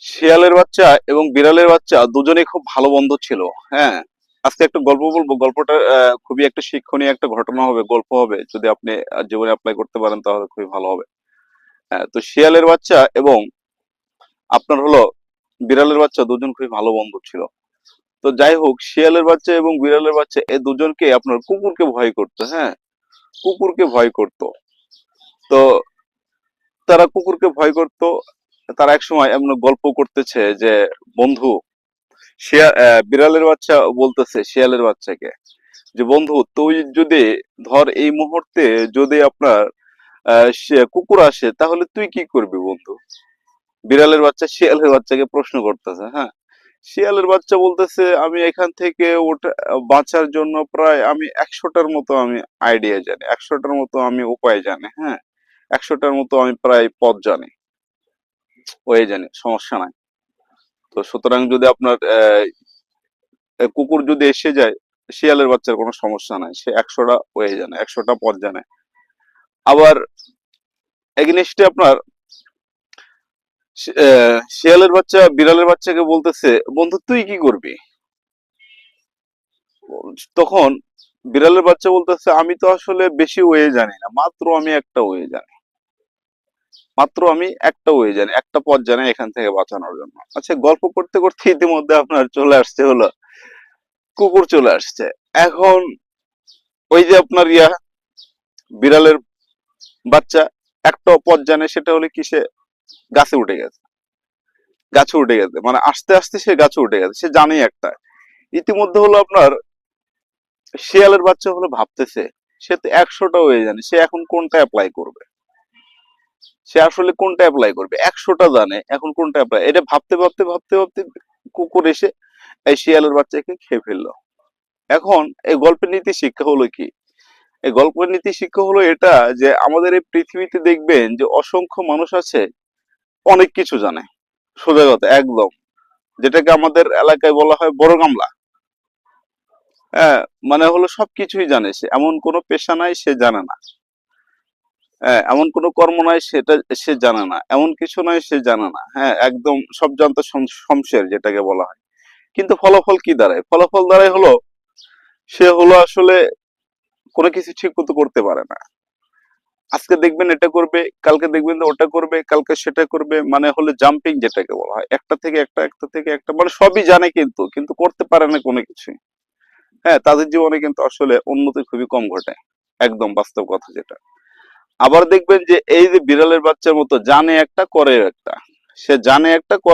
শিয়ালের বাচ্চা এবং বিড়ালের বাচ্চা দুজনেই খুব ভালো বন্ধু ছিল। হ্যাঁ, আজকে একটা গল্প বলবো। গল্পটা খুবই একটা শিক্ষণীয় একটা ঘটনা হবে, গল্প হবে। যদি আপনি জীবনে অ্যাপ্লাই করতে পারেন তাহলে খুবই ভালো হবে। হ্যাঁ, তো শিয়ালের বাচ্চা এবং আপনার হলো বিড়ালের বাচ্চা দুজন খুবই ভালো বন্ধু ছিল। তো যাই হোক, শিয়ালের বাচ্চা এবং বিড়ালের বাচ্চা এই দুজনকে আপনার কুকুরকে ভয় করতো। হ্যাঁ, কুকুরকে ভয় করতো। তো তারা কুকুরকে ভয় করতো। তারা এক সময় এমন গল্প করতেছে যে, বন্ধু, বিড়ালের বাচ্চা বলতেছে শিয়ালের বাচ্চাকে যে, বন্ধু তুই যদি ধর এই মুহূর্তে যদি আপনার কুকুর আসে তাহলে তুই কি করবি বন্ধু? বিড়ালের বাচ্চা শিয়ালের বাচ্চাকে প্রশ্ন করতেছে। হ্যাঁ, শিয়ালের বাচ্চা বলতেছে, আমি এখান থেকে ওটা বাঁচার জন্য প্রায় আমি 100টার মতো আমি আইডিয়া জানি, 100টার মতো আমি উপায় জানি। হ্যাঁ, 100টার মতো আমি প্রায় পথ জানি, ওই জানি, সমস্যা নাই। তো সুতরাং যদি আপনার কুকুর যদি এসে যায়, শিয়ালের বাচ্চার কোনো সমস্যা নাই, সে 100টা ওয়ে জানে, 100টা পথ জানে। আবার এগেইনস্টে আপনার শিয়ালের বাচ্চা বিড়ালের বাচ্চাকে বলতেছে, বন্ধু তুই কি করবি? তখন বিড়ালের বাচ্চা বলতেছে, আমি তো আসলে বেশি ওয়ে জানি না, মাত্র আমি একটা ওয়ে জানি, মাত্র আমি একটা ওয়ে জানি, একটা পথ জানি এখান থেকে বাঁচানোর জন্য। আচ্ছা, গল্প করতে করতে ইতিমধ্যে আপনার চলে আসছে হলো কুকুর চলে আসছে। এখন ওই যে আপনার বিড়ালের বাচ্চা একটা পথ জানে, সেটা হলে কি, সে গাছে উঠে গেছে, গাছে উঠে গেছে, মানে আস্তে আস্তে সে গাছে উঠে গেছে, সে জানে একটা। ইতিমধ্যে হলো আপনার শিয়ালের বাচ্চা হলো ভাবতেছে, সে তো 100টা হয়ে জানে, সে এখন কোনটা অ্যাপ্লাই করবে, সে আসলে কোনটা অ্যাপ্লাই করবে, 100টা জানে, এখন কোনটা অ্যাপ্লাই, এটা ভাবতে ভাবতে ভাবতে ভাবতে কুকুর এসে এই শিয়ালের বাচ্চাকে খেয়ে ফেললো। এখন এই গল্পের নীতি শিক্ষা হলো কি? এই গল্পের নীতি শিক্ষা হলো এটা, যে আমাদের এই পৃথিবীতে দেখবেন যে অসংখ্য মানুষ আছে অনেক কিছু জানে, সোজা কথা একদম, যেটাকে আমাদের এলাকায় বলা হয় বড় গামলা। হ্যাঁ, মানে হলো সবকিছুই জানে সে, এমন কোনো পেশা নাই সে জানে না। হ্যাঁ, এমন কোনো কর্ম নাই সেটা সে জানে না, এমন কিছু নাই সে জানে না। হ্যাঁ, একদম সব জানতো শমশের যেটাকে বলা হয়। কিন্তু ফলাফল কি দাঁড়ায়? ফলাফল দাঁড়ায় হলো সে হলো আসলে কোনো কিছু ঠিক মতো করতে পারে না। আজকে দেখবেন এটা করবে, কালকে দেখবেন ওটা করবে, কালকে সেটা করবে, মানে হলো জাম্পিং যেটাকে বলা হয়, একটা থেকে একটা, একটা থেকে একটা, মানে সবই জানে কিন্তু কিন্তু করতে পারে না কোনো কিছুই। হ্যাঁ, তাদের জীবনে কিন্তু আসলে উন্নতি খুবই কম ঘটে, একদম বাস্তব কথা যেটা। আবার দেখবেন যে এই যে বিড়ালের বাচ্চার মতো জানে একটা করে একটা, সে জানে একটা করে